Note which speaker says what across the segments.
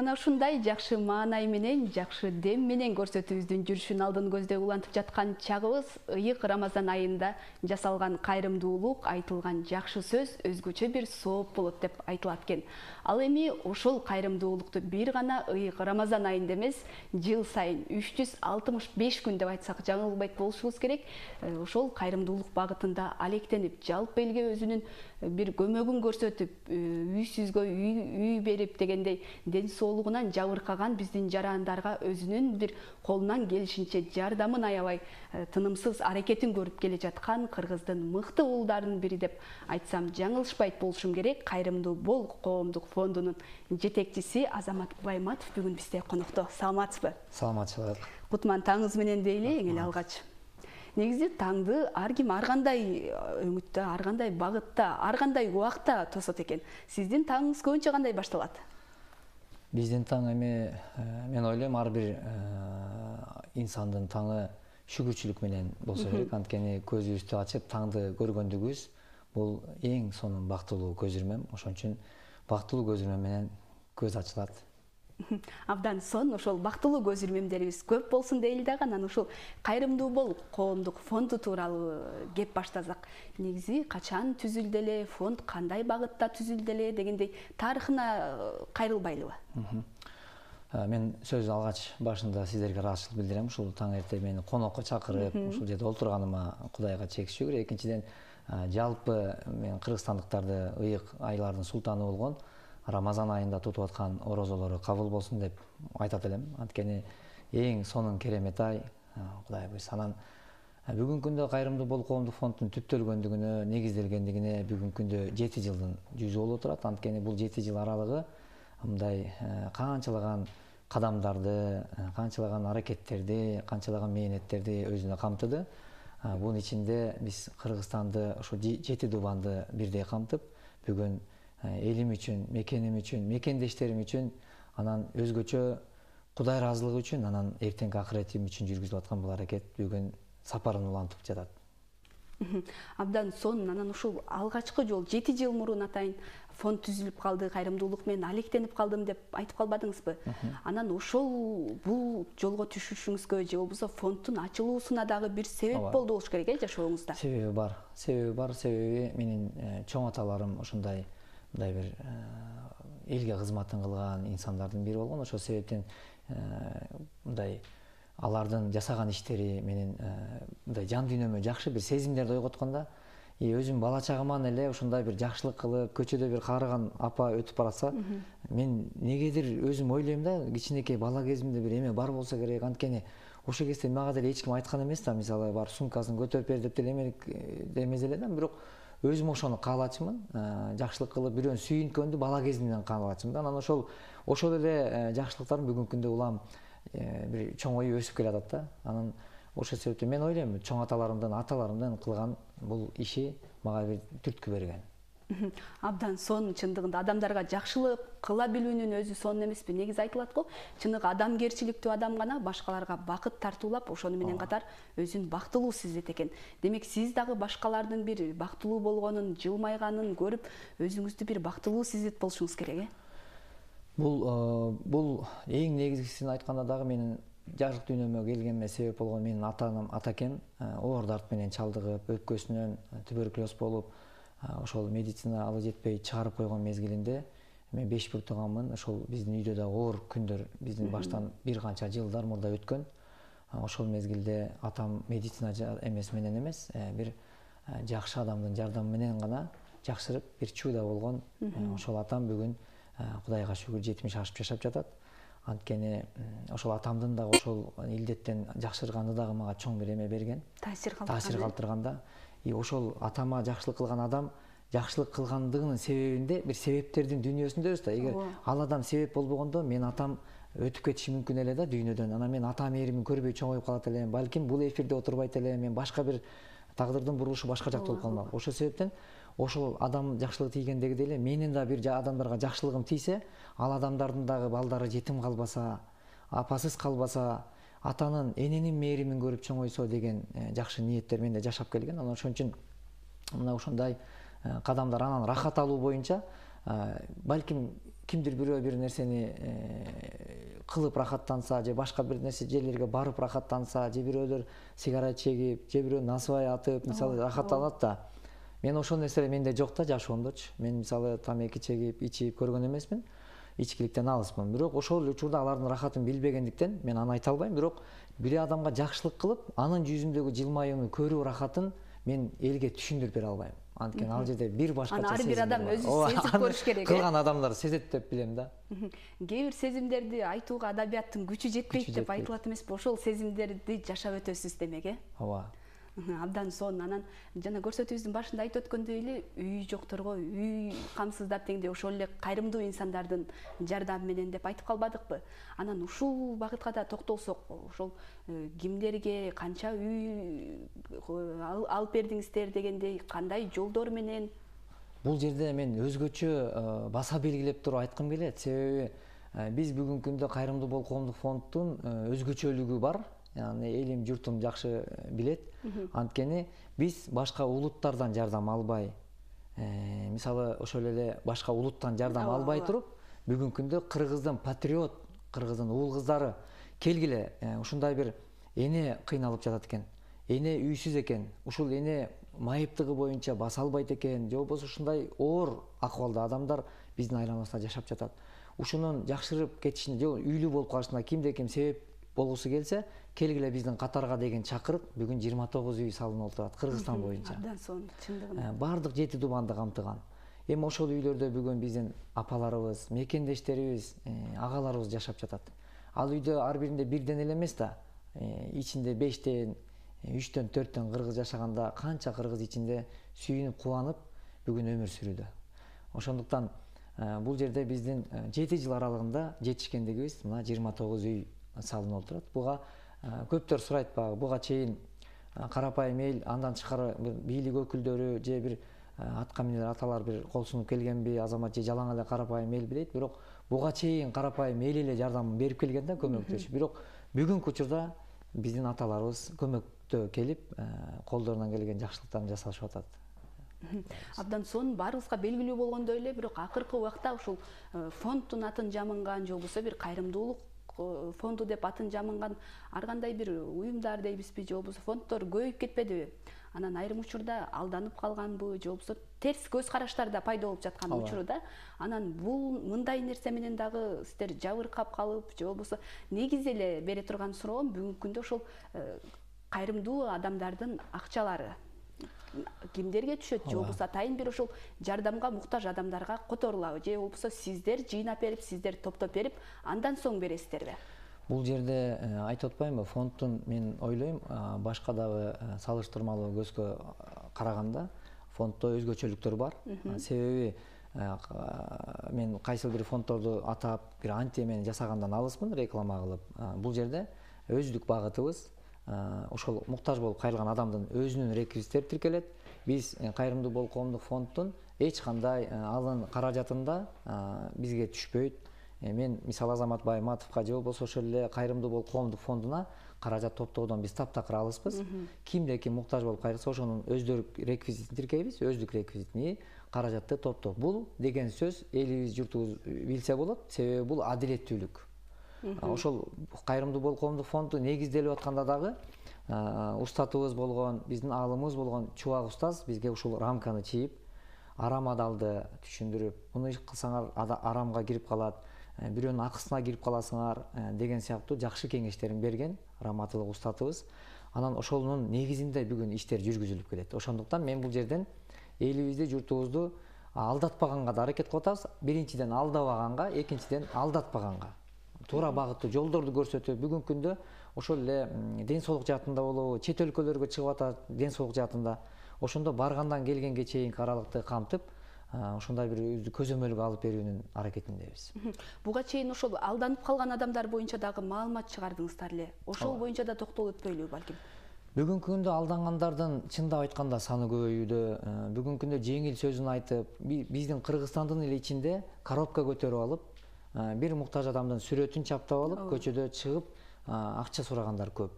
Speaker 1: Мына ушундай жакшы маанай менен, жакшы дем менен көрсөтүүбүздүн жүрүшүн алдын көздөй улантып жаткан чагыбыз ыйык Рамазан айында жасалган кайрымдуулук, айтылган жакшы сөз өзгөчө бир сооп болот деп айтылат экен. Ал эми ошол кайрымдуулукту бир гана ыйык Рамазан айында эмес, жыл сайын 365 күн деп айтсак жаңылбайт болушубуз керек. Ошол кайрымдуулук багытында алектенип, жалпы элге өзүнүн бир көмөгүн көрсөтүп, үйсүзгө үй берип дегендей ден соолугунан жабыркаган биздин жарандарга өзүнүн бир колунан келишинче жардамын аябай тынымсыз аракетин көрүп келе жаткан Кыргыздын мыкты уулдарынын бири деп айтсам жаңылышпайт болушум керек. Кайрымдуу бол коомдук фондунун жетекчиси Азамат Байматов бүгүн бизде конокто. Саламатсызбы?
Speaker 2: Саламатчылык.
Speaker 1: Кутман таңыңыз менен дейли, эң эле алгач. Негизи таңды ар ким ар кандай өңүттө, ар кандай багытта, ар кандай убакта тосот экен. Сиздин таңыңыз көбүнчө кандай башталат?
Speaker 2: Биздин таң эми мен ойлойм ар бир инсандын таңы шүгүрчүлүк менен болсо керек. Анткени көзүбүздү ачып таңды көргөндүгүбүз бул эң сонун бактылуу көз ирмем. Ошон үчүн бактылуу көз ирмем менен көз ачылат.
Speaker 1: Абдан сон, ошол бактылуу көз ирмемдерибиз көп болсун дейли дагы, анан ушул кайрымдуу бол коомдук фонду тууралуу кеп баштасак. Негизи качан түзүлдү эле, фонд кандай багытта түзүлдү эле дегендей тарыхына кайрылбайлыбы?
Speaker 2: Мен сөз алгач башында сиздерге ыраазычылык билдирем. Ушул таң эрте мени конокко чакырып, ушул жерде олтурганыма Кудайга чек шүгүр. Экинчиден, жалпы мен кыргызстандыктарды ыйык айлардын султаны болгон Рамазан айында тутуп аткан орозолору кабыл болсун деп айтат элем. Анткени эң сонун керемет ай, Кудай буйрса. Анан бүгүнкү күндө кайрымдуу бол коомдук фонддун түптөлгөндүгүнө, негизделгендигине бүгүнкү күндө 7 жылдын жүзү болуп турат. Анткени бул 7 жыл аралыгы мындай канчалаган кадамдарды, канчалаган аракеттерди, канчалаган мээнеттерди өзүнө камтыды. Бунун ичинде биз Кыргызстанды ошо 7 дубанды бирдей камтып, бүгүн элим үчүн, мекеним үчүн, мекендештерим үчүн, анан өзгөчө Кудай ыраазылыгы үчүн, анан эртеңки акыретим үчүн жүргүзүп аткан бул аракет бүгүн сапарын улантып жатат.
Speaker 1: Абдан сонун. Анан ушул алгачкы жол 7 жыл мурун атайын фонд түзүлүп калды, кайрымдуулук менен алектенип калдым деп айтып калбадыңызбы? Анан ошол бул жолго түшүшүңүзгө же болбосо фонддун ачылуусуна дагы бир себеп болду болуш керек, жашооңузда?
Speaker 2: Себеби бар. Себеби менин чоң аталарым ушундай мындай бир элге кызматын кылган инсандардын бири болгон. Ошол себептен мындай алардын жасаган иштери менин мындай жан дүйнөмө жакшы бир сезимдерди ойготконда, өзүм бала чагыман эле ушундай бир жакшылык кылып, көчөдө бир каарыган апа өтүп баратса, мен негедир өзүм ойлойм да, кичинекей бала кезимде бир эме бар болсо керек. Анткени ошол кезде мага деле эч ким айткан эмес да, мисалы бар сумкасын көтөрүп бер деп деле демез эле да, бирок өзүм ошону каалачымын, жакшылык кылып бирөөнү сүйүнткөндү бала кезимден каалачымын да. Анан ошол эле жакшылыктарым бүгүнкү күндө улам бир чоңоюп өсүп келатат да. Анан ошол себептен мен ойлойм, чоң аталарымдын кылган бул иши мага бир түрткү берген.
Speaker 1: Абдан сонун. Чындыгында адамдарга жакшылык кыла билүүнүн өзү сонун эмеспи? Негизи айтылат го, чыныгы адамгерчиликтүү адам гана башкаларга бакыт тартуулап, ошону менен катар өзүн бактылуу сезет экен. Демек, сиз дагы башкалардын бир бактылуу болгонун, жылмайганын көрүп, өзүңүздү бир бактылуу сезет болушуңуз керек,
Speaker 2: Бул эң негизгисин айтканда дагы менин жарык дүйнөмө келгениме себеп болгон менин атакем оор дарт менен чалдыгып, өпкөсүнөн туберкулез болуп, ошол медицина алы жетпей чыгарып койгон мезгилинде мен 5 бир тууганмын. Ошол биздин үйдө да оор күндөр биздин баштан бир канча жылдар мурда өткөн. Ошол мезгилде атам медицина менен эмес, бир жакшы адамдын жардамы менен гана жакшырып, бир чудо болгон. Ошол атам бүгүн Кудайга шүгүр 70 ашып жашап жатат. Анткени ошол атамдын дагы ошол илдеттен жакшырганы дагы мага чоң бир эме берген, таасир калтырганда. Ошол атама жакшылык кылган адам жакшылык кылгандыгынын себебинде бир себептердин дүйнөсүндөбүз да. Эгер ал адам себеп болбогондо мен атам өтүп кетиши мүмкүн эле да дүйнөдөн. Анан мен ата мээримин көрбөй чоңоюп калат элем. Балким бул эфирде отурбайт элем. Мен башка бир тагдырдын бурулушу башка жакта болуп калмак. Ошол себептен ошол адам жакшылык тийгендеги деле менин да бир адамдарга жакшылыгым тийсе, ал адамдардын дагы балдары жетим калбаса, апасыз калбаса, атанын, эненин мээримин көрүп чоңойсо деген жакшы ниеттер менде жашап келген. Анан ошон үчүн мына ушундай кадамдар, анан рахат алуу боюнча балким кимдир бирөө бир нерсени кылып рахаттанса же башка бир нерсе жерлерге барып рахаттанса же бирөөлөр сигарет чегип же бирөө насыбай атып мисалы рахаттанат да мен ошол нерселер менде жок да жашоондочу мен мисалы тамеки чегип ичип көргөн эмесмин ичкиликтен алыспын бирок ошол учурда алардын рахатын билбегендиктен мен аны айта албайм бирок бир адамга жакшылык кылып анын жүзүндөгү жылмаюуну көрүү рахатын мен элге түшүндүрүп бере албайм анткени ал жерде бир башкача
Speaker 1: аны ар бир адам өзү сезип көрүш керек
Speaker 2: кылган адамдар сезет деп билем да
Speaker 1: кээ бир сезимдерди айтууга адабияттын күчү жетпейт деп айтылат эмеспи ошол сезимдерди жашап өтөсүз демек
Speaker 2: ооба
Speaker 1: абдан сонун анан жана көрсөтүүбүздүн башында айтып өткөндөй эле үй жокторго үй камсыздап дегендей ошол эле кайрымдуу инсандардын жардамы менен деп айтып калбадыкпы анан ушул багытка да токтолсок ошол кимдерге канча үй алып бердиңиздер дегендей кандай жолдор менен
Speaker 2: бул жерде мен өзгөчө баса белгилеп туруп айткым келет себеби биз бүгүнкү күндө кайрымдуу бол коомдук фонддун өзгөчөлүгү бар элим журтум жакшы билет анткени биз башка улуттардан жардам албай мисалы ошол эле башка улуттан жардам албай туруп бүгүнкү күндө кыргыздын патриот кыргыздын уул кыздары келгиле ушундай бир эне кыйналып жатат экен эне үйсүз экен ушул эне майыптыгы боюнча баса албайт экен же болбосо ушундай оор акыбалда адамдар биздин айланабызда жашап жатат ушунун жакшырып кетишине же үйлүү болуп калышына кимде ким себеп болгусу келсе келгиле биздин катарга деген чакырык бүгүн 29 үй салынып отурат Кыргызстан боюнча
Speaker 1: абдан сонун чындыгында
Speaker 2: баардык 7 тубанды камтыган эми ошол үйлөрдө бүгүн биздин апаларыбыз мекендештерибиз агаларыбыз жашап жатат ал үйдө ар биринде бирден эле эмес да ичинде 5тен 3төн 4төн кыргыз жашаганда канча кыргыз ичинде сүйүнүп кубанып бүгүн өмүр сүрүүдө ошондуктан бул жерде биздин 7 жыл аралыгында жетишкендигибиз мына 29 үй салынып отурат буга көптөр сурайт баягы буга чейин карапайым эл андан тышкары бийлик өкүлдөрү же бир атка минер аталар бир кол сунуп келгенби азамат же жалаң эле карапайым эл билет бирок буга чейин карапайым эл эле жардамын берип келген да көмөктөшүп бирок бүгүнкү учурда биздин аталарыбыз көмөктө келип колдорунан келген жакшылыктарын жасашып атат
Speaker 1: абдан сонун баарыбызга белгилүү болгондой эле бирок акыркы убакта ушул фонддун атын жамынган же болбосо бир кайрымдуулук фонду деп атын жамынган ар кандай бир уюмдар дейбизби же болбосо фонддор көбөйүп кетпедиби анан айрым учурда алданып калганбы же болбосо терс көз караштар да пайда болуп жаткан учурда анан бул мындай нерсе менен дагы сиздер жабыркап калып же болбосо негизи эле бере турган суроом бүгүнкү күндө ошол кайрымдуу адамдардын акчалары кимдерге түшөт же болбосо атайын бир ошол жардамга муктаж адамдарга которулабы же болбосо сиздер жыйнап берип сиздер топтоп берип андан соң бересиздерби
Speaker 2: бул жерде айтып атпаймынбы фонддун мен ойлойм башка дагы салыштырмалуу көзгө караганда фонддо өзгөчөлүктөр бар себеби мен кайсыл бир фонддорду атап бир антия менен жасагандан алыспын реклама кылып бул жерде өздүк багытыбыз ошол муктаж болуп кайрылган адамдын өзүнүн реквизиттери тиркелет биз кайрымдуу бол коомдук фонддун эч кандай алын каражатында бизге түшпөйт мен мисалы Азамат Байматовго же болбосо ошол эле кайрымдуу бол коомдук фондуна каражат топтоодон биз таптакыр алыспыз кимде ким муктаж болуп кайрылса ошонун өздөрү реквизитин тиркейбиз өздүк реквизитин каражатты топтоп бул деген сөз элибиз журтубуз билсе болот себеби бул адилеттүүлүк ошол кайрымдуу бол коомдук фонду негизделип атканда дагы устатыбыз болгон биздин аалымыбыз болгон Чубак устаз бизге ушул рамканы чийип арам адалды түшүндүрүп муну кылсаңар арамга кирип калат бирөөнүн акысына кирип каласыңар деген сыяктуу жакшы кеңештерин берген раматылык устатыбыз анан ошонун негизинде бүгүн иштер жүргүзүлүп келет ошондуктан мен бул жерден элибизди журтубузду алдатпаганга да аракет кылып атабыз биринчиден алдабаганга экинчиден алдатпаганга туура багыттуу жолдорду көрсөтүп бүгүнкү күндө ошол эле ден соолук жаатында болобу чет өлкөлөргө чыгып атат ден соолук жаатында ошондо баргандан келгенге чейинки аралыкты камтып ошондой бир көзөмөлгө алып берүүнүн аракетиндебиз
Speaker 1: буга чейин ошол алданып калган адамдар боюнча дагы маалымат чыгардыңыздар эле ошол боюнча да токтолуп өтпөйлүбү балким
Speaker 2: бүгүнкү күндө алдангандардын чындап айтканда саны көбөйүүдө бүгүнкү күндө жеңил сөзүн айтып биздин Кыргызстандын эле ичинде коробка көтөрүп алып бир муктаж адамдын сүрөтүн чаптап алып көчөдө чыгып акча сурагандар көп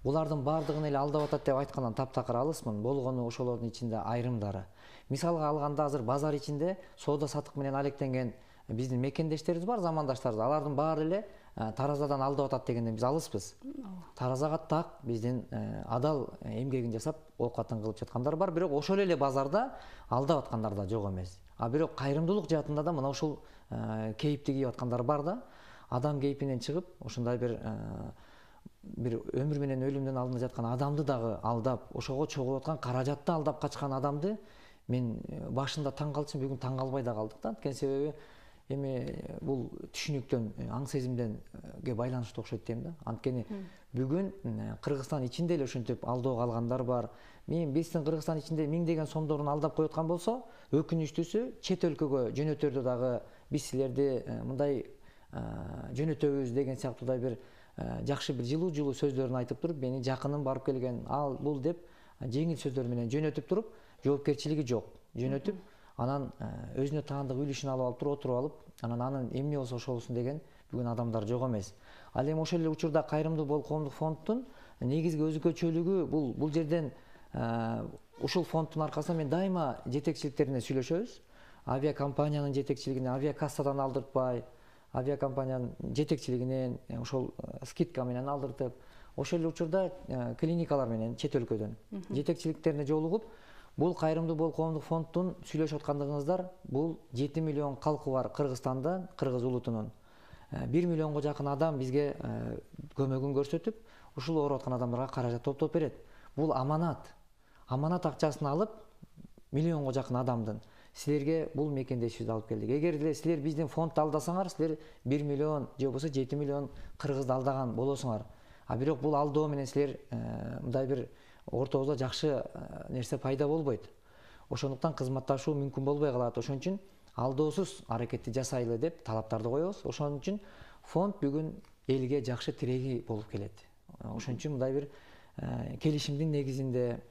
Speaker 2: булардын баардыгын эле алдап атат деп айткандан таптакыр алысмын. Болгону ошолордун ичинде айрымдары. Мисалга алганда азыр базар ичинде соода саттык менен алектенген биздин мекендештерибиз бар, замандаштарыбыз. Алардын баары эле таразадан алдап атат дегенден биз алыспыз. Таразага так биздин адал эмгегин жасап оокатын кылып жаткандар бар, бирок ошол эле базарда алдап аткандар да жок эмес. А бирок кайрымдуулук жаатында да мына ушул кейипти кийип аткандар бар да, адам кейпинен чыгып ушундай бир өмүр менен өлүмдүн алдында жаткан адамды дагы алдап, ошого чогулуп аткан каражатты алдап качкан адамды мен башында таң калчумун, бүгүн таң калбай да калдык да. Анткени себеби эми бул түшүнүктөн, аң сезимденге байланыштуу окшойт дейм да. Анткени бүгүн Кыргызстан ичинде эле ушинтип алдоого алгандар бар. Биздин Кыргызстан ичинде миңдеген сомдорун алдап коюп аткан болсо, өкүнүчтүүсү чет өлкөгө жөнөтөрдө дагы биз силерди мындай жөнөтөбүз деген сыяктуудай бир жакшы бир жылуу сөздөрүн айтып туруп, мени жакыным барып келген, ал бул деп жеңил сөздөр менен жөнөтүп туруп, жоопкерчилиги жок. Жөнөтүп, анан өзүнө таандык үлүшүн алып отуруп алып, анан анын эмне болсо ошол болсун деген бүгүн адамдар жок эмес. Ал эми ошол эле учурда Кайрымдуу Бол коомдук фонддун негизги өзгөчөлүгү бул жерден ушул фонддун аркасында мен дайыма жетекчиликтерине сүйлөшөбүз. Авиакомпаниянын жетекчилигине авиакассадан алдыртпай, авиакомпаниянын жетекчилигинен ошол скидка менен алдыртып, ошол эле учурда клиникалар менен чет өлкөдөн жетекчиликтерине жолугуп, бул Кайрымдуу Бол коомдук фонддун сүйлөшүп аткандыгыңыздар, бул 7 миллион калкы бар Кыргызстанда, кыргыз улутунун 1 миллионго жакын адам бизге көмөгүн көрсөтүп, ушул ооруп аткан адамдарга каражат топтоп берет. Бул аманат. Аманат акчасын алып, миллионго жакын адамдын силерге бул мекендешибизди алып келдик. Эгер эле силер биздин фондду алдасаңар, силер 1 миллион же болбосо 7 миллион кыргызды алдаган болосуңар. А бирок бул алдоо менен силер мындай бир ортобузда жакшы нерсе пайда болбойт. Ошондуктан кызматташуу мүмкүн болбой калат. Ошон үчүн алдоосуз аракетти жасайлы деп талаптарды коебуз. Ошон үчүн фонд бүгүн элге жакшы тиреги болуп келет. Ошон үчүн мындай бир келишимдин негизинде,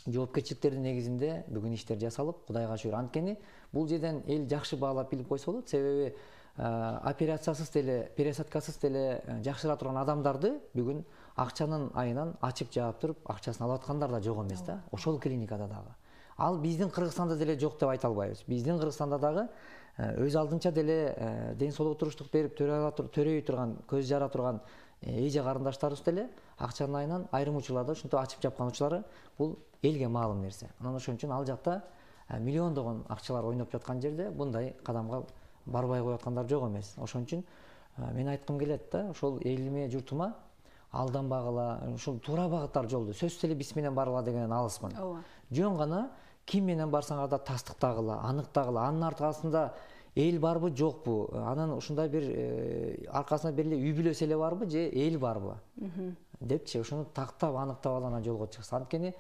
Speaker 2: жоопкерчиликтердин негизинде бүгүн иштер жасалып, Кудайга шүгүр. Анткени бул жерден эл жакшы баалап билип койсо болот. Себеби операциясыз деле, пересадкасыз деле жакшыра турган адамдарды бүгүн акчанын айынан ачып жаап туруп, акчасын алып аткандар да жок эмес да. Ошол клиникада дагы. Ал биздин Кыргызстанда деле жок деп айта албайбыз. Биздин Кыргызстанда дагы өз алдынча деле ден соолук туруштук берип төрөй турган, көз жара турган эже карындаштарыбыз деле акчанын айынан айрым учурларда ушинтип ачып жапкан учурлары бул элге маалым нерсе. Анан ошон үчүн ал жакта миллиондогон акчалар ойноп жаткан жерде мындай кадамга барбай коюп аткандар жок эмес. Ошон үчүн мен айткым келет да, ошол элиме, журтума алданбагыла, ушул туура багыттагы жолду сөзсүз эле биз менен баргыла дегенден алысмын. Жөн гана ким менен барсаңар да тастыктагыла, аныктагыла, анын аркасында эл барбы, жокпу, анын ушундай бир аркасында бир эле үй бүлөсү эле барбы же эл барбы депчи ошону тактап, аныктап алып анан жолго чыкса. Анткени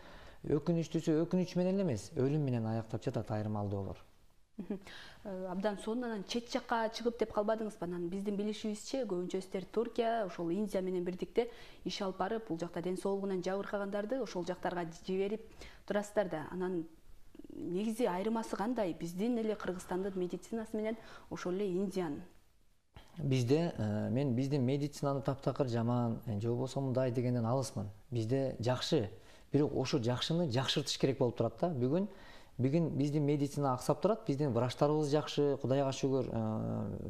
Speaker 2: өкүнүчтүүсү өкүнүч менен эле эмес, өлүм менен аяктап жатат айрым алдоолор.
Speaker 1: Абдан сонун. Анан чет жакка чыгып деп калбадыңызбы? Анан биздин билишибизче көбүнчө сиздер Туркия, ошол Индия менен бирдикте иш алып барып, бул жакта ден соолугунан жабыркагандарды ошол жактарга жиберип турасыздар да. Анан негизи айырмасы кандай? Биздин эле Кыргызстандын медицинасы менен ошол эле Индиянын.
Speaker 2: Bizde men биздин медицинаны таптакыр жаман же болбосо мындай дегенден алысмын. Бизде жакшы, бирок ошо жакшыны жакшыртыш керек болуп турат да. Бүгүн биздин медицина аксап турат, биздин врачтарыбыз жакшы, Кудайга шүгүр,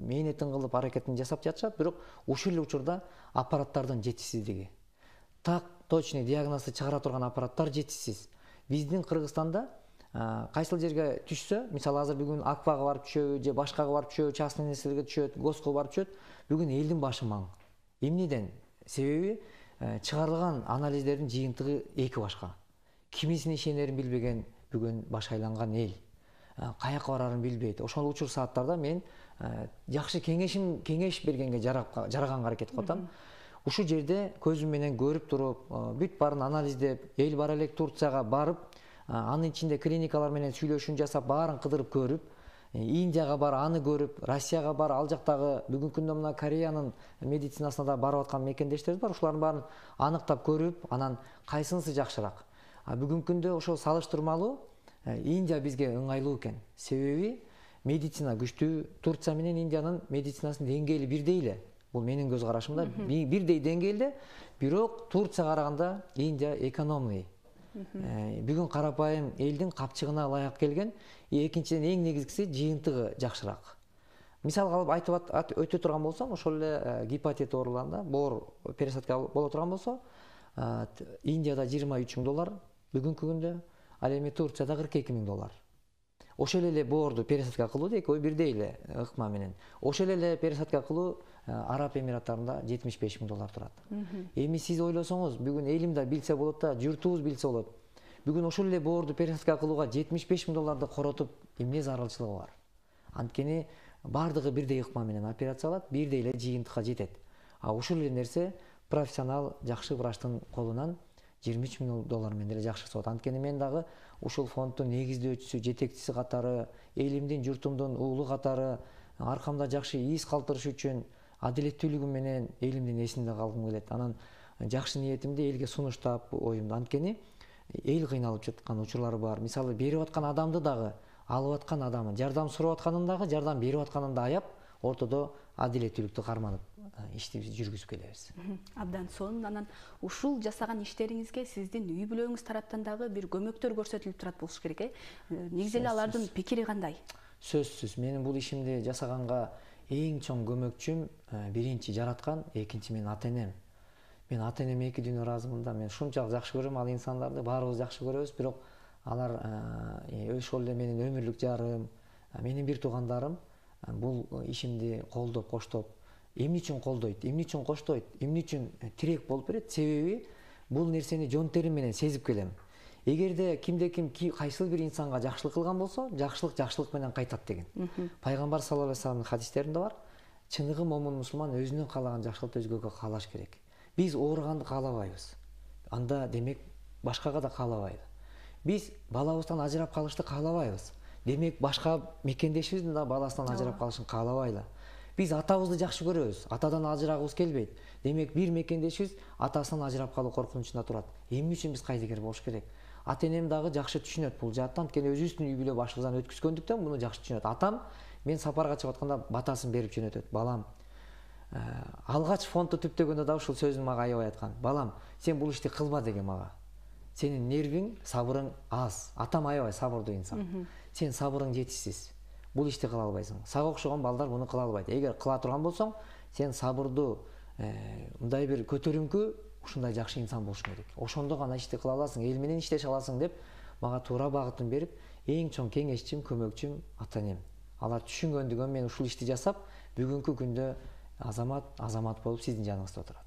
Speaker 2: мээнетин кылып аракетин жасап жатышат, бирок ушул эле учурда аппараттардын жетишсиздиги. Так точный диагнозду чыгара турган аппараттар жетишсиз. Биздин Кыргызстанда кайсыл жерге түшсө, мисалы азыр бүгүн Акбага барып түшөбү, же башкага барып түшөбү, частный нерселерге түшөт, ГОСко барып түшөт, бүгүн элдин башы маң. Эмнеден? Себеби чыгарылган анализдердин жыйынтыгы эки башка. Кимисине ишенерин билбеген бүгүн баш айланган эл. Каяка барарын билбейт. Ошол учур сааттарда мен жакшы кеңеш бергенге жараганга аракет кылып атам. Ушул жерде көзүм менен көрүп туруп, бүт баарын анализдеп, эл бара элек Турцияга барып, анын ичинде клиникалар менен сүйлөшүүн жасап, баарын кыдырып көрүп, Индияга бар, аны көрүп, Россияга бар, ал жактагы бүгүнкү күндө мына Кореянын медицинасына да барып аткан мекендештерибиз бар. Ушулардын баарын аныктап көрүп, анан кайсынысы жакшыраак. Бүгүнкү күндө ошол салыштырмалуу Индия бизге ыңгайлуу экен. Себеби медицина күчтүү, Турция менен Индиянын медицинасынын деңгээли бирдей эле. бул менин көз карашымда бирдей деңгээлде, бирок Турцияга караганда Индия экономный. Бүгүн карапайым элдин капчыгына ылайык келген. Экинчиден эң негизгиси жыйынтыгы жакшыраак. Мисал алып айтып өтө турган болсом, ошол эле гепатит ооруларында боор пересадка боло турган болсо, Индияда $23,000 бүгүнкү күндө, ал эми Турцияда $42,000. Ошол эле боорду пересадка кылуу экөө бирдей эле ыкма менен. Ошол эле пересадка кылуу Араб Эмираттарында $75,000 турат. Эми сиз ойлосоңуз, бүгүн элим да билсе болот да, журтубуз билсе болот. Бүгүн ошол эле боорду пересадка кылууга $75,000 коротуп, эмне зарылчылыгы бар? Анткени бардыгы бирдей ыкма менен операциялат, бирдей эле жыйынтыкка жетет. Ошол эле нерсе профессионал жакшы врачтын колунан $23,000 менен деле жакшы болот. Анткени мен дагы ушул фонддун негиздөөчүсү, жетекчиси катары, элимдин, журтумдун уулу катары аркамда жакшы из калтырыш үчүн адилеттүүлүгүм менен элимдин эсинде калгым келет. Анан жакшы ниетимди элге сунуштап оюмду. Анткени эл кыйналып жаткан учурлар бар. Мисалы берип аткан адамды дагы, алып аткан адамын, жардам сурап атканын дагы, жардам берип атканын да аяп, ортодо адилеттүүлүктү карманып ишти жүргүзүп келебиз.
Speaker 1: Абдан сонун. Анан ушул жасаган иштериңизге сиздин үй бүлөңүз тараптан дагы бир көмөктөр көрсөтүлүп турат болуш керек, Негизи эле алардын пикири кандай?
Speaker 2: Сөзсүз, менин бул ишимди жасаганга эң чоң көмөкчүм биринчи жараткан, экинчи менин ата-энем. Мен ата-энем эки дүйнө ыраазымын да. Мен ушунчалык жакшы көрөм ал инсандарды, баарыбыз жакшы көрөбүз, бирок алар ошол эле менин өмүрлүк жарым, менин бир туугандарым бул ишимди колдоп, коштоп, эмне үчүн колдойт, эмне үчүн коштойт, эмне үчүн тирек болуп берет? Себеби бул нерсени жон терим менен сезип келем. Эгерде кимде-ким кайсыл бир инсанга жакшылык кылган болсо, жакшылык жакшылык менен кайтат деген. Пайгамбар саллаллаху алейхи вассаламдын хадистеринде бар. Чыныгы момун мусулман өзүнүн каалаган жакшылыкты өзгөгө каалаш керек. Биз ооруганды каалабайбыз. Анда демек башкага да каалабайбыз. Биз балабыздан ажырап калышты каалабайбыз. Демек башка мекендешибиздин да баласынан ажырап калышын каалабайлы. Биз атабызды жакшы көрөбүз, атадан ажырагыбыз келбейт. Демек бир мекендешибиз атасынан ажырап калуу коркунучунда турат. Эмне үчүн биз кайдыгер болуш керек? Ата-энем дагы жакшы түшүнөт бул жааттан, анткени өзүбүздүн үй бүлө башыбыздан өткүзгөндүктөн муну жакшы түшүнөт. Атам мен сапарга чыгып атканда батасын берип жөнөтөт. Балам, алгач фондду түптөгөндө да ушул сөзүн мага аябай айткан. Балам, сен бул ишти кылба деген мага. Сенин нервиң, сабырың аз. Атам аябай сабырдуу инсан. Сен сабырың жетишсиз. Бул ишти кыла албайсың. Сага окшогон балдар муну кыла албайт. Эгер кыла турган болсоң, сен сабырдуу, мындай бир көтөрүңкү, ушундай жакшы инсан болушуң керек. Ошондо гана ишти кыла аласың, эл менен иштеше аласың деп мага туура багытын берип, эң чоң кеңешчим, көмөкчүм ата-энем. Алар түшүнгөндүгөн мен ушул ишти жасап, бүгүнкү күндө азамат болуп сиздин жаныңызда отурат.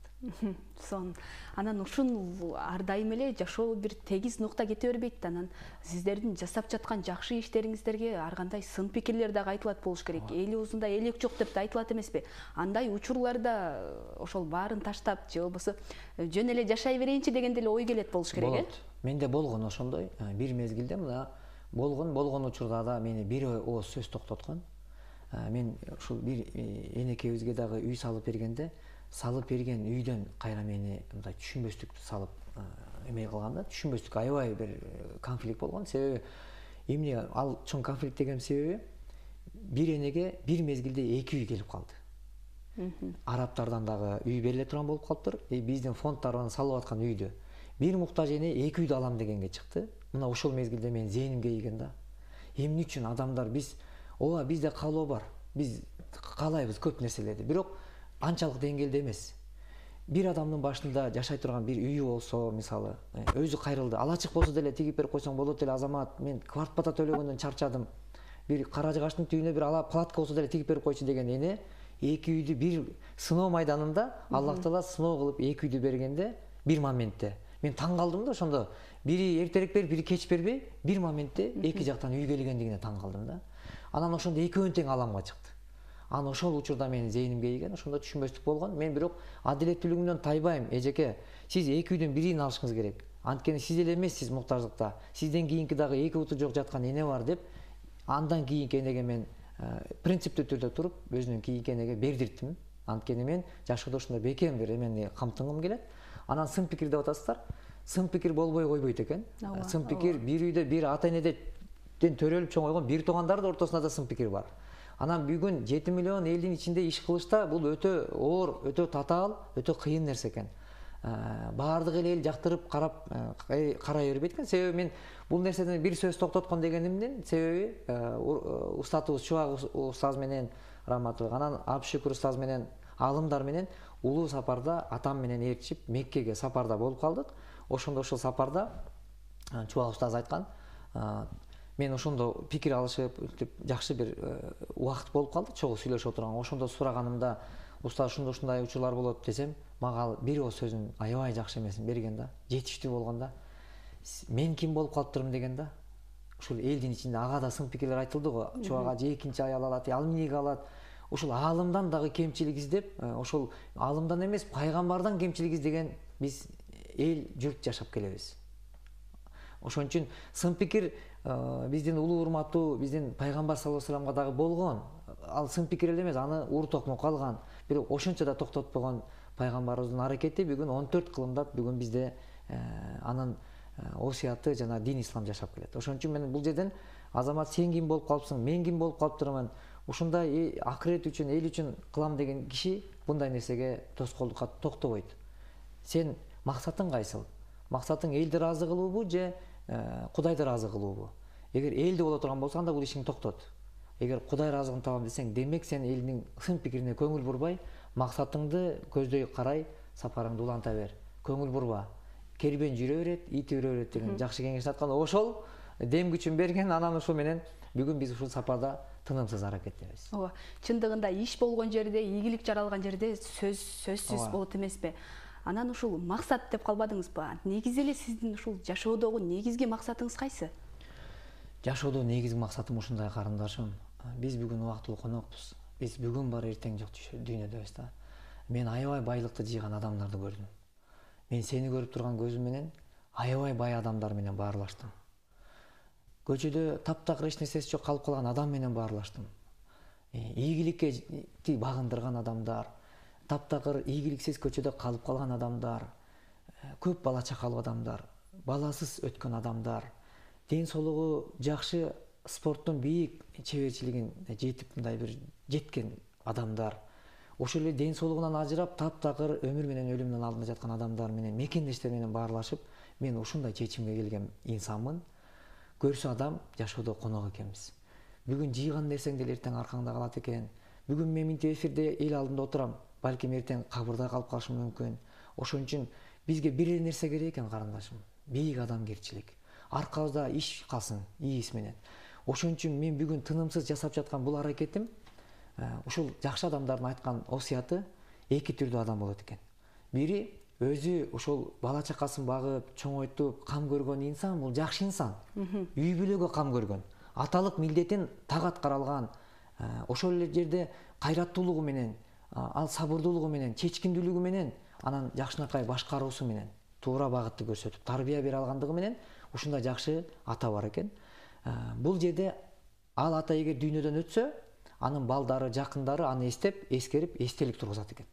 Speaker 1: Сон. Анан ушул ар дайым эле жашоо бир тегиз нукта кете бербейт. Анан сиздердин жасап жаткан жакшы иштериңиздерге ар кандай сын пикирлер дагы айтылат болуш керек. Эли узунда элек жок деп да айтылат эмеспи? Андай учурларда ошол баарын таштап, же болбосо жөн эле жашай берейинчи деген деле ой келет болуш керек,
Speaker 2: Болот. Менде болгон ошондой. Бир мезгилде мына болгон учурда да мени бир ооз сөз токтоткон. Мен ушул бир энекебизге дагы үй салып бергенде, салып берген үйдөн кайра мени мындай түшүнбөстүктү салып эме кылганда, түшүнбөстүк аябай бир конфликт болгон. Себеби эмне ал чоң конфликт деген себеби бир энеге бир мезгилде эки үй келип калды. Арабтардан дагы үй бериле турган болуп калыптыр. Биздин фондтардан салып аткан үйдө бир муктаж эне эки үйдү алам дегенге чыкты. Мына ошол мезгилде менин зээнимге ийген да. Эмне үчүн адамдар бизде каалоо бар. Биз каалайбыз көп нерселерди. Бирок анчалык деңгээлде эмес. Бир адамдын башында жашай турган бир үйү болсо, мисалы, өзү кайрылды. Алачык болсо деле тигип берип койсоң болот эле, азамат. Мен квартплата төлөгөндөн чарчадым. Бир кара жыгачтын түйүнө бир платка болсо деле тигип берип койчу деген эне эки үйдү бир сыноо майданында Аллах Таала сыноо кылып эки үйдү бергенде бир моментте мен таң калдым да. Ошондо бири эртерээк берип, бири кеч бербей, бир моментте эки жактан үй келгендигине таң калдым да. Анан ошондо экөөнү тең аламга чыкты. Анан ошол учурда менин зээнимге ийген, ошондо түшүнбөстүк болгон. Мен бирок адилеттүүлүгүмдөн тайбайм. Эжеке, сиз эки үйдүн бирин алышыңыз керек. Анткени сиз эле эмессиз муктаждыкта. Сизден кийинки дагы эки буту жок жаткан эне бар деп, андан кийинки энеге мен принциптүү түрдө туруп, өзүнүн кийинки энеге бердирттим. Анткени мен жашоодо ушундай бекем бир эмени камтынгым келет. Анан сын пикир деп атасыздар. Сын пикир болбой койбойт экен. Сын пикир бир үйдө бир ата энеден төрөлүп чоңойгон бир туугандардын ортосунда да сын пикир бар. Анан бүгүн 7 миллион элдин ичинде иш кылышта бул өтө оор, өтө татаал, өтө кыйын нерсе экен. Баардык эл жактырып карай бербейт экен. Себеби мен бул нерседен бир сөз токтоткон дегенимдин себеби устатыбыз Чубак устаз менен Раматов, анан Абшүкүр устаз менен алымдар менен улуу сапарда атам менен ээрчип Меккеге сапарда болуп калдык. Ошондо ошол сапарда Чубак устаз айткан, мен ошондо пикир алышып, жакшы бир убакыт болуп калды, чогуу сүйлөшүп отурган. Ошондо сураганымда, устаз ушундай учурлар болот десем, мага бир ооз сөзүн аябай жакшы эмесин берген да, жетиштүү болгон да. Мен ким болуп калыптырмын деген да. Ушул элдин ичинде ага да сын пикирлер айтылды го. Чубак же экинчи аял алат, ал эмнеге алат? Ошол аалымдан дагы кемчилик издеп, ошол аалымдан эмес, пайгамбардан кемчилик издеген биз эл журт жашап келебиз. Ошон үчүн сын пикир биздин улуу урматтуу биздин пайгамбар саллаллаху алейхи вассаламга дагы болгон. Ал сын пикир эле эмес, аны уртокмо калган. Бирок ошончо да токтотпогон пайгамбарыбыздын аракети бүгүн 14 кылымдап бүгүн бизде анын осуяты жана дин ислам жашап келет. Ошон үчүн мен бул жерден Азамат, сен ким болуп калыпсың, мен ким болуп калыптырмын, ушундай акырет үчүн, эл үчүн кылам деген киши мындай нерсеге тоскоолдукка токтобойт. Сен максатың кайсыл? Максатың элди ыраазы кылуубу же Кудайды ыраазы кылуубу? Эгер элди боло турган болсо, анда бул ишиңди токтот. Эгер Кудай ыраазылыгын табам десең, демек сен элдин сын пикирине көңүл бурбай, максатыңды көздөй карай, сапарыңды уланта бер. Көңүл бурба. Кербен жүрө берет, ит үрө берет деген жакшы кеңеш аткан. Ошол дем күчүн берген, анан ошол менен бүгүн биз ушул сапарда тынымсыз аракеттебиз.
Speaker 1: Ооба, чындыгында иш болгон жерде, ийгилик жаралган жерде сөзсүз болот эмеспи? Анан ушул максат деп калбадыңызбы? Негизи эле сиздин ушул жашоодогу негизги максатыңыз кайсы?
Speaker 2: Жашоодо негизги максатым ушундай, карындашым. Биз бүгүн убактылуу конокпуз. Биз бүгүн бар, эртең жок дүйнөдөбүз да. Мен аябай байлыкты жыйган адамдарды көрдүм. Мен сени көрүп турган көзүм менен аябай бай адамдар менен баарлаштым. Көчөдө таптакыр эч нерсеси жок калып калган адам менен баарлаштым. Ийгиликке багындырган адамдар, таптакыр ийгиликсиз көчөдө калып калган адамдар, көп бала чакалуу адамдар, баласыз өткөн адамдар, ден соолугу жакшы, спорттун бийик чеберчилигин жетип мындай бир жеткен адамдар, ошол эле ден соолугунан ажырап таптакыр өмүр менен өлүмдүн алдында жаткан адамдар менен, мекендештер менен баарлашып, мен ушундай чечимге келген инсанмын. Көрсө адам жашоодо конок экенбиз. Бүгүн жыйган нерсең деле эртең аркаңда калат экен. Бүгүн мен мынтип эфирде эл алдында отурам, балким эртең кабырда калып калышым мүмкүн. Ошон үчүн бизге бир эле нерсе керек экен, карындашым. Бийик адамгерчилик. Аркабызда иш калсын, ийис менен. Ошон үчүн мен бүгүн тынымсыз жасап жаткан бул аракетим ушул жакшы адамдардын айткан осуяты эки түрдүү адам болот экен. Бири өзү ошол бала чакасын багып, чоңойтуп, кам көргөн инсан, бул жакшы инсан. Үй бүлөгө кам көргөн, аталык милдетин так аткара алган, ошол эле жерде кайраттуулугу менен, ал сабырдуулугу менен, чечкиндүүлүгү менен, анан жакшынакай башкаруусу менен туура багытты көрсөтүп, тарбия бере алгандыгы менен ушундай жакшы ата бар экен. Бул жерде ал ата эгер дүйнөдөн өтсө, анын балдары, жакындары аны эстеп, эскерип, эстелик тургузат экен.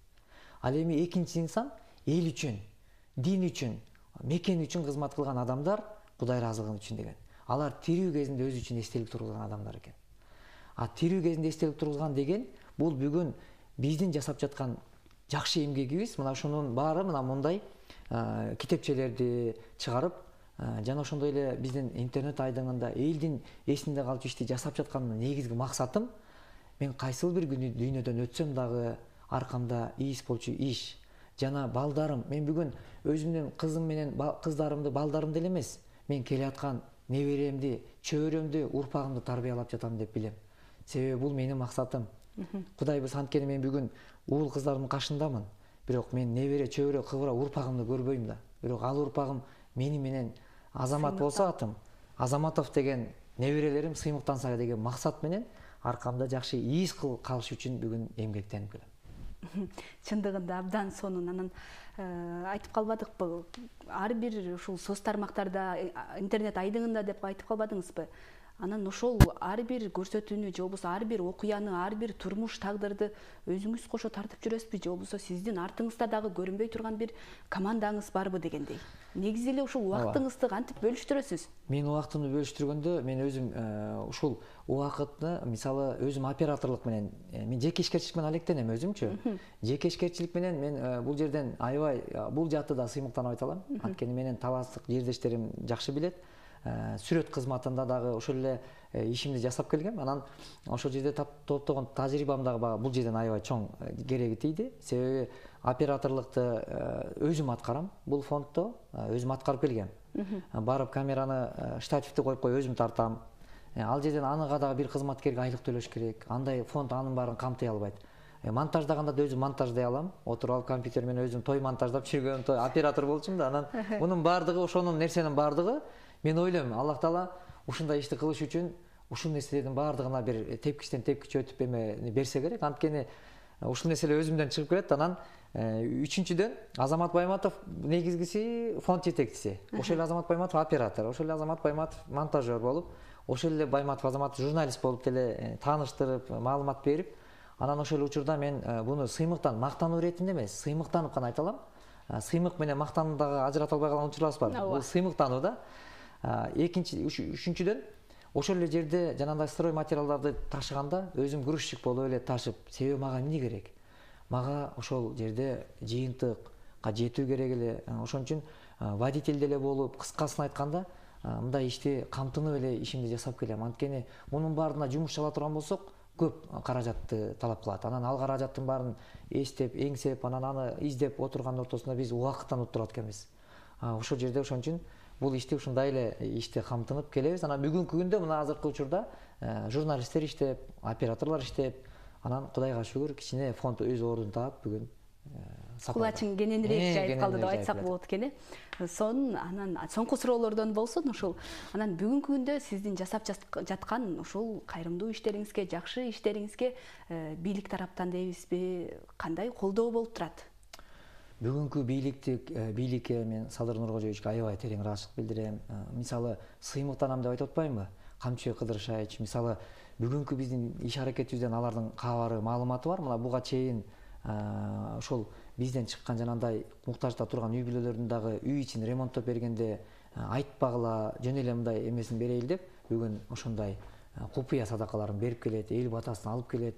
Speaker 2: Ал эми экинчи инсан эл үчүн, дин үчүн, мекен үчүн кызмат кылган адамдар Кудай ыраазылыгы үчүн деген. Алар тирүү кезинде өзү үчүн эстелик тургузган адамдар экен. Тирүү кезинде эстелик тургузган деген бул бүгүн биздин жасап жаткан жакшы эмгегибиз. Мына ушунун баары мындай китепчелерди чыгарып, жана ошондой эле биздин интернет айдыңында элдин эсинде калып ишти жасап жаткандын негизги максатым, мен кайсыл бир күнү дүйнөдөн өтсөм дагы аркамда ийис болчу иш, жана балдарым, мен бүгүн өзүмдүн кызым менен кыздарымды, балдарымды эле эмес, мен келе аткан неберемди, чөбөрөмдү, урпагымды тарбиялап жатам деп билем. Себеби бул менин максатым. Кудай буйруса, анткени мен бүгүн уул кыздардын кашындамын. Бирок мен небере, чөбөрө, кыбыра урпагымды көрбөйм да. Бирок ал урпагым мени менен Азамат болсо атым, Азаматов деген неберелерим сыймыктанса деген максат менен аркамда жакшы ийис калыш үчүн бүгүн эмгектенип келем.
Speaker 1: Чындыгында абдан сонун. Анан айтып калбадыкпы, ар бир ушул соц тармактарда, интернет айдыңында деп айтып калбадыңызбы? Анан ошол ар бир көрсөтүүнү же болбосо ар бир окуяны, ар бир турмуш тагдырды өзүңүз кошо тартып жүрөсүзбү, же болбосо сиздин артыңызда дагы көрүнбөй турган бир командаңыз барбы дегендей. Негизи эле ушул убактыңызды кантип бөлүштүрөсүз?
Speaker 2: Мен убактымды бөлүштүргөндө мен өзүм ушул убакытты мисалы өзүм операторлук менен мен жеке менен алектенем өзүмчү. Жеке менен мен бул жерден аябай бул жаатты да сыймыктанып айта алам. Анткени менин таластык жердештерим жакшы билет. Сүрөт кызматында дагы ошол эле ишимди жасап келгем. Анан ошол жерде топтогон тажрыйбам дагы бул жерден аябай чоң кереги тийди. Себеби операторлукту өзүм аткарам бул фонддо, өзүм аткарып келгем. Барып камераны штативди коюп өзүм тартам. Ал жерден аныга дагы бир кызматкерге айлык төлөш керек. Андай фонд анын баарын камтый албайт. Монтаждаганда да өзүм монтаждай алам. Отуруп алып компьютер менен өзүм той монтаждап жүргөм, той оператор болчумун да. Анан мунун баардыгы, ошонун нерсенин бардыгы мен ойлойм, Аллах Таала ушундай ишти кылыш үчүн ушул нерселердин баардыгына бир тепкичтен тепкич өтүп эме берсе керек. Анткени ушул нерселер өзүмдөн чыгып келет. Анан үчүнчүдөн Азамат Байматов негизгиси фонд жетекчиси. Ошол эле Азамат Байматов оператор, ошол эле Азамат Байматов монтажер болуп, ошол эле Байматов Азамат журналист болуп деле тааныштырып, маалымат берип, анан ошол учурда мен буну сыймыктан мактануу иретинде эмес, сыймыктанып гана айта алам. Сыймык менен мактанууну дагы ажырата албай калган учурларыбыз бар. Бул сыймыктануу да. Үчүнчүдөн ошол эле жерде жанагындай строй материалдарды ташыганда өзүм грузчик болуп эле ташып, себеби мага эмне керек? Мага ошол жерде жыйынтыкка жетүү керек эле. Ошон үчүн водитель деле болуп, кыскасын айтканда, мындай ишти камтынып эле ишимди жасап келем. Анткени мунун баарына жумуш чала турган болсок, көп каражатты талап кылат. Анан ал каражаттын баарын эстеп, эңсеп, анан аны издеп отурган ортосунда биз убакыттан утурат экенбиз. Ошол жерде ошон үчүн бул ишти ушундай эле ишти камтынып келебиз. Анан бүгүнкү күндө мына азыркы учурда журналисттер иштеп, операторлор иштеп, анан Кудайга шүгүр кичине фонд өз ордун таап бүгүн
Speaker 1: кулачың кененирээк жайып калды деп айтсак болот экен. Анан соңку суроолордон болсун ушул. Анан бүгүнкү күндө сиздин жасап жаткан ушул кайрымдуу иштериңизге, жакшы иштериңизге бийлик тараптан дейбизби, кандай колдоо болуп турат?
Speaker 2: Бүгүнкү бийликке мен Садыр Нуркожоевичке аябай терең ыраазычылык билдирем. Мисалы сыймыктанам деп айтып атпаймынбы? Камчыбек Кыдыршаевич, мисалы бүгүнкү биздин иш аракетибизден алардын кабары, маалыматы бар. Мына буга чейин ошол бизден чыккан жанагындай муктажда турган үй бүлөлөрдүн дагы үй ичин ремонттоп бергенде айтпагыла, жөн эле мындай эмесин берейил деп бүгүн ошондой купуя садакаларын берип келет, эл батасын алып келет.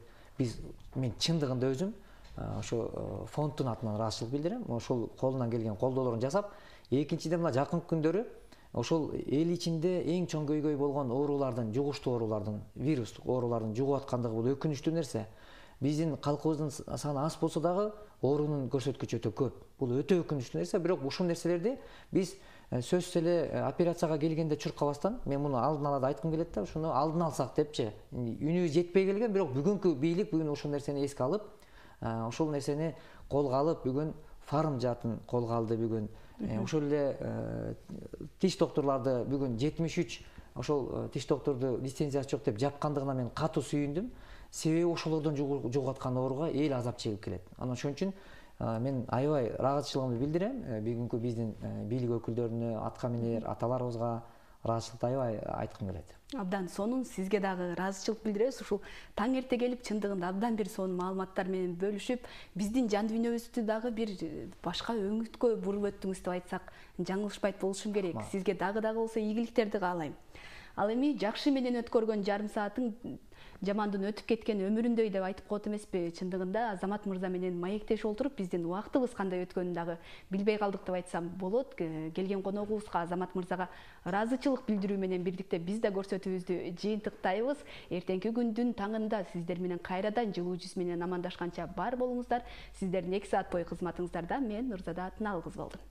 Speaker 2: Мен чындыгында өзүм ошо фонддун атынан ыраазычылык билдирем. Ошол колунан келген колдоолорун жасап, экинчиден мына жакынкы күндөрү ошол эл ичинде эң чоң көйгөй болгон оорулардын, жугуштуу оорулардын, вирустук оорулардын жугуп аткандыгы бул өкүнүчтүү нерсе. Биздин калкыбыздын саны аз болсо дагы оорунун көрсөткүчү өтө көп. Бул өтө өкүнүчтүү нерсе, бирок ушул нерселерди биз сөзсүз эле операцияга келгенде чуркабастан, мен муну алдын ала да айткым келет да, ушуну алдын алсак депчи. Үнүбүз жетпей келген, бирок бүгүнкү бийлик бүгүн ушул нерсени эске алып, ошол нерсени колго алып, бүгүн фарм жаатын колго алды бүгүн. Ошол эле тиш доктурларды бүгүн 73 ошол тиш доктурду лицензиясы жок деп жапкандыгына мен катуу сүйүндүм. Себеби ошолордон жугуп аткан ооруга эл азап чегип келет. Анан ошон үчүн мен аябай ыраазычылыгымды билдирем бүгүнкү биздин бийлик өкүлдөрүнө, аткаминер аталарыбызга ыраазычылыкты аябай айткым келет.
Speaker 1: Абдан сонун, сизге дагы ыраазычылык билдиребиз. Ушул таң эрте келип чындыгында абдан бир сонун маалыматтар менен бөлүшүп, биздин жан дүйнөбүздү дагы бир башка өңүткө буруп өттүңүз деп айтсак жаңылышпайт болушум керек. Сизге дагы болсо ийгиликтерди каалайм. Ал эми жакшы менен өткөргөн жарым саатың жамандын өтүп кеткен өмүрүндөй деп айтып коет эмеспи? Чындыгында Азамат мырза менен маектешип отуруп биздин убактыбыз кандай өткөнүн дагы билбей калдык деп айтсам болот. Келген коногубузга Азамат мырзага ыраазычылык билдирүү менен бирдикте биз да көрсөтүүбүздү жыйынтыктайбыз. Эртеңки күндүн таңында сиздер менен кайрадан жылуу жүз менен амандашканча бар болуңуздар. Сиздердин 2 саат бою кызматыңыздарда мен Нурзада Атыналкызы болдум.